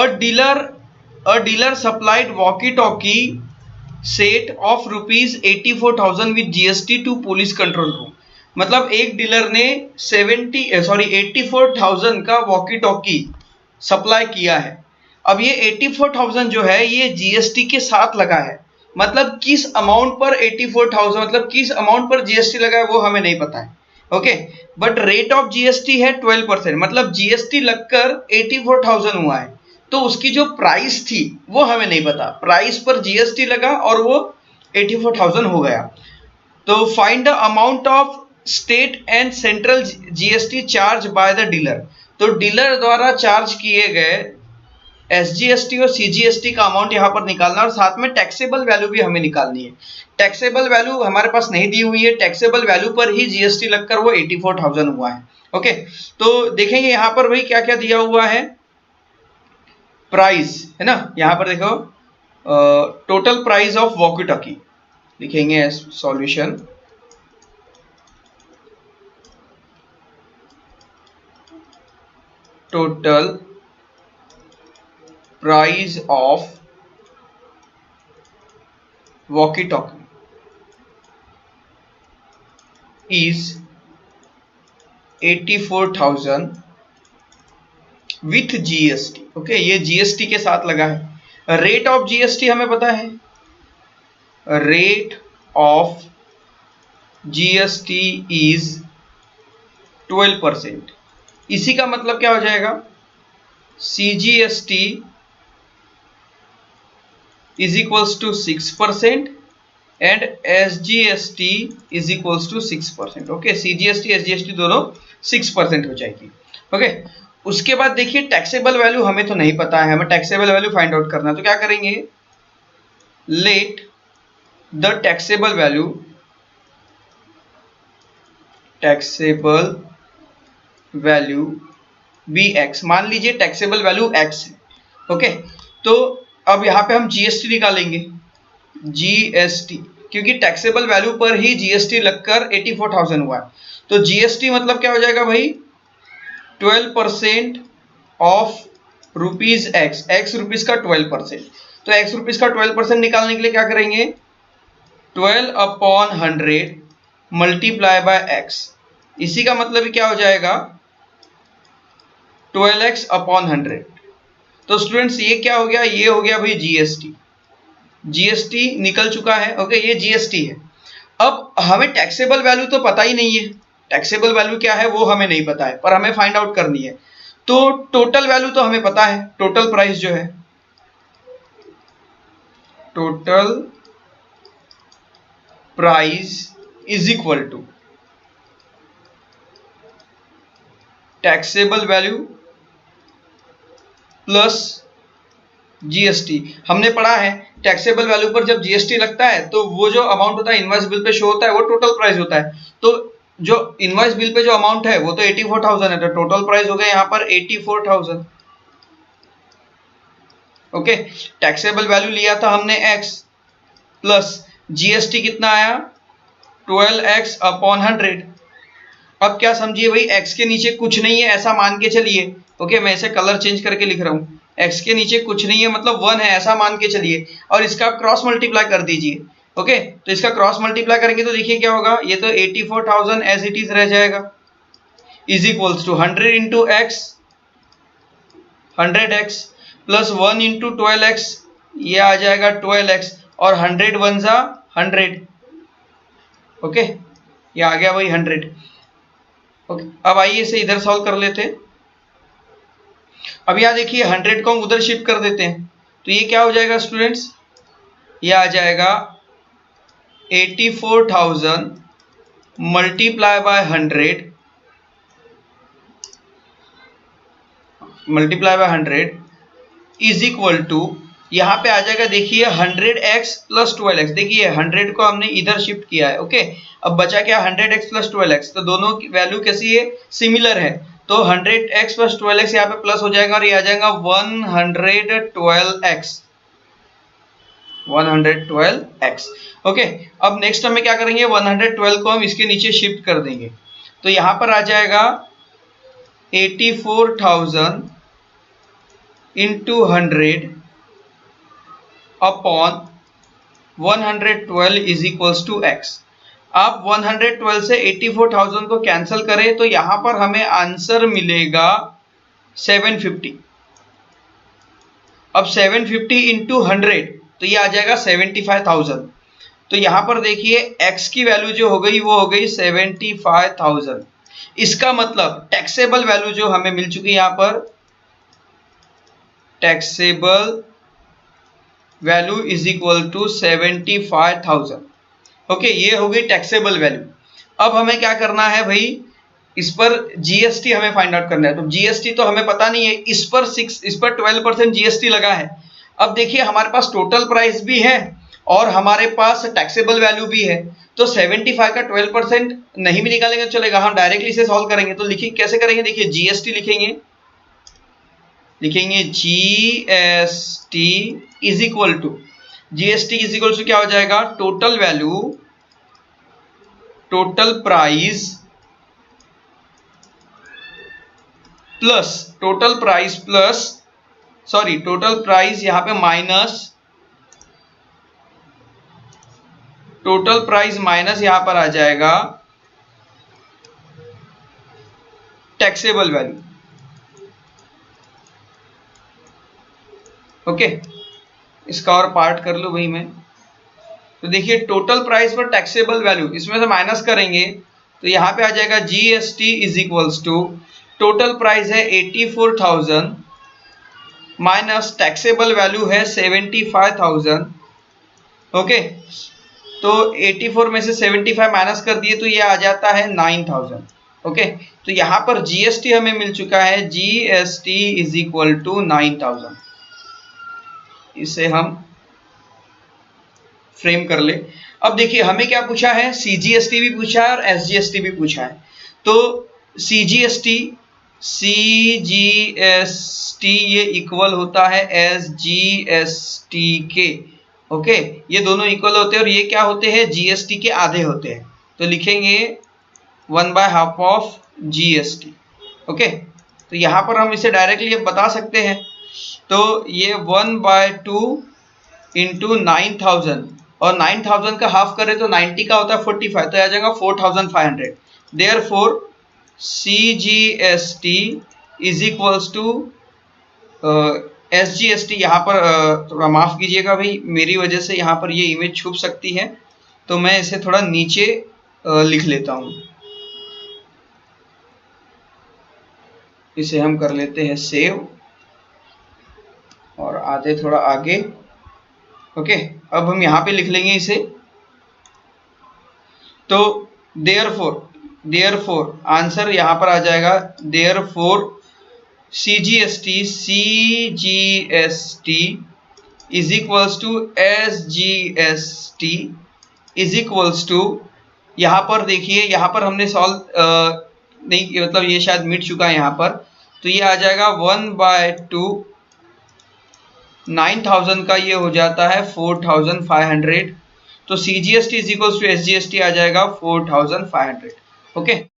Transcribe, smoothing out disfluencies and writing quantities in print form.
A dealer supplied walkie talkie set of ₹84,000 with GST to police control room. मतलब एक dealer ने 84,000 का walkie talkie supply किया है। अब ये 84,000 जो है ये जीएसटी के साथ लगा है। मतलब किस अमाउंट पर 84,000 मतलब किस अमाउंट पर जीएसटी लगा है वो हमें नहीं पता है। Okay, but rate of GST है 12%, मतलब जीएसटी लगकर 84,000 हुआ है। तो उसकी जो प्राइस थी वो हमें नहीं पता, प्राइस पर जीएसटी लगा और वो 84,000 हो गया। तो find the amount of state and central GST charge by the dealer. तो डीलर द्वारा चार्ज किए गए एसजीएसटी और सीजीएसटी का अमाउंट यहाँ पर निकालना, और साथ में टैक्सेबल वैल्यू भी हमें निकालनी है। टैक्सेबल वैल्यू हमारे पास नहीं दी हुई है, टैक्सेबल वैल्यू पर ही जीएसटी लगकर वो 84,000 हुआ है। ओके, तो देखेंगे यहाँ पर भाई क्या क्या दिया हुआ है। प्राइस है ना, यहाँ पर देखो total price of walkie talkie लिखेंगे solution. Total price of walkie talkie is 84,000 with GST. Okay, ये जीएसटी के साथ लगा है। रेट ऑफ जीएसटी हमें पता है, रेट ऑफ जीएसटी इज 12%। इसी का मतलब क्या हो जाएगा, CGST is equals to 6% and SGST is equals to 6%। Okay, CGST SGST दोनों 6% हो जाएगी। ओके, उसके बाद देखिए टैक्सेबल वैल्यू हमें तो नहीं पता है, हमें टैक्सेबल वैल्यू फाइंड आउट करना है। तो क्या करेंगे, let the taxable value be x. मान लीजिए टैक्सेबल वैल्यू एक्स है। ओके, तो अब यहाँ पे हम जीएसटी निकालेंगे, जीएसटी, क्योंकि टैक्सेबल वैल्यू पर ही जीएसटी लगकर 84,000 हुआ है। तो जीएसटी मतलब क्या हो जाएगा भाई, 12% of rupees x, x rupees का 12%। तो एक्स रुपीज का 12% निकालने के लिए क्या करेंगे, 12/100 मल्टीप्लाई बाय एक्स। इसी का मतलब क्या हो जाएगा, 12x/100। तो स्टूडेंट्स ये क्या हो गया, ये हो गया भाई जीएसटी। जीएसटी निकल चुका है। ओके, ये जीएसटी है। अब हमें टैक्सेबल वैल्यू तो पता ही नहीं है, टैक्सेबल वैल्यू क्या है वो हमें नहीं पता है, पर हमें फाइंड आउट करनी है। तो टोटल वैल्यू तो हमें पता है, टोटल प्राइस जो है, total price is equal to taxable value plus GST. हमने पढ़ा है टैक्सेबल वैल्यू पर जब जीएसटी लगता है तो वो जो अमाउंट होता है इनवॉइस बिल पे शो होता है वो टोटल प्राइस होता है। तो जो इनवॉइस बिल पे जो अमाउंट है वो तो 84,000 है, तो टोटल प्राइस हो गया यहाँ पर 84,000। ओके, टैक्सेबल वैल्यू लिया था हमने x प्लस जीएसटी कितना आया, 12x/100। अब क्या समझिए भाई, x के नीचे कुछ नहीं है ऐसा मान के चलिए। ओके, मैं इसे कलर चेंज करके लिख रहा हूँ, x के नीचे कुछ नहीं है मतलब 1 है ऐसा मान के चलिए, और इसका क्रॉस मल्टीप्लाई कर दीजिए। ओके, तो इसका क्रॉस मल्टीप्लाई करेंगे तो देखिए क्या होगा, ये तो 84,000 एज इट इज रह जाएगा, is equals to 100 into x, 100x plus 1 into 12x, ये आ जाएगा 12x, और 100 1 जा 100। ओके, ये आ गया भाई 100। ओके, अब आइए इसे इधर सॉल्व कर लेते हैं। अब यहाँ देखिए 100 को हम उधर शिफ्ट कर देते हैं, तो ये क्या हो जाएगा स्टूडेंट्स, ये आ जाएगा 84,000 multiply by 100 is equal to, यहाँ पे आ जाएगा देखिए 100x प्लस 12x। देखिए 100 को हमने इधर शिफ्ट किया है। ओके, अब बचा क्या, 100x प्लस 12x, तो दोनों की वैल्यू कैसी है, सिमिलर है। तो 100x प्लस 12x यहाँ पे प्लस हो जाएगा और ये आ जाएगा 112x। ओके, अब नेक्स्ट हमें क्या करेंगे, 112 को हम इसके नीचे शिफ्ट कर देंगे, तो यहाँ पर आ जाएगा 84,000 into 100 upon 112 is equals to x. आप 112 से 84,000 को कैंसिल करें तो यहां पर हमें आंसर मिलेगा 750। अब 750 इंटू 100 तो ये आ जाएगा 75,000। तो यहां पर देखिए x की वैल्यू जो हो गई वो हो गई 75,000। इसका मतलब टैक्सेबल वैल्यू जो हमें मिल चुकी है यहां पर, taxable value is equal to 75,000। Okay, ये हो गई टैक्सेबल वैल्यू। अब हमें क्या करना है भाई, इस पर जीएसटी हमें फाइंड आउट करना है। तो जीएसटी तो हमें पता नहीं है, इस पर 12% जीएसटी लगा है। अब देखिए हमारे पास टोटल प्राइस भी है और हमारे पास टैक्सेबल वैल्यू भी है, तो 75 का 12% नहीं भी निकालेंगे तो चलेगा, हम डायरेक्टली इसे सॉल्व करेंगे। तो लिखिए कैसे करेंगे, देखिए जीएसटी लिखेंगे GST is equal to, GST is equal to क्या हो जाएगा, total value, total price plus total price plus sorry total price यहां पे माइनस टोटल प्राइस माइनस यहां पर आ जाएगा टैक्सेबल वैल्यू। ओके, इसका और पार्ट कर लो भाई मैं। तो देखिए टोटल प्राइस पर टैक्सेबल वैल्यू, इसमें से माइनस करेंगे तो यहां पे आ जाएगा GST is equals to, total price है 84,000 माइनस टैक्सेबल वैल्यू है 75,000। ओके, तो 84 में से 75 माइनस कर दिए तो ये आ जाता है 9,000। ओके, तो यहां पर जीएसटी हमें मिल चुका है, जीएसटी इज इक्वल टू 9,000। इसे हम फ्रेम कर ले। अब देखिए हमें क्या पूछा है, सीजीएसटी भी पूछा है और एसजीएसटी भी पूछा है। तो सीजीएसटी ये इक्वल होता है एसजीएसटी के। ओके, ये दोनों इक्वल होते हैं और ये क्या होते हैं, जीएसटी के आधे होते हैं। तो लिखेंगे 1/2 ऑफ जीएसटी। ओके, तो यहां पर हम इसे डायरेक्टली बता सकते हैं। तो ये 1/2 इंटू 9,000 और 9,000 का हाफ करें तो 90 का होता है 45, तो आ जाएगा 4,500। Therefore CGST is equals to SGST। यहाँ पर थोड़ा माफ कीजिएगा भाई, मेरी वजह से यहाँ पर ये इमेज छुप सकती है, तो मैं इसे थोड़ा नीचे लिख लेता हूँ। इसे हम कर लेते हैं सेव और आते थोड़ा आगे। ओके, अब हम यहाँ पे लिख लेंगे इसे। तो देयरफॉर आंसर यहाँ पर आ जाएगा, therefore CGST is equals to SGST is equals to, यहाँ पर देखिए यहाँ पर हमने सॉल्व नहीं, मतलब ये शायद मिट चुका है यहाँ पर, तो ये आ जाएगा 1/2, 9,000 का ये हो जाता है 4,500। तो CGST is equals to SGST आ जाएगा 4,500। ओके।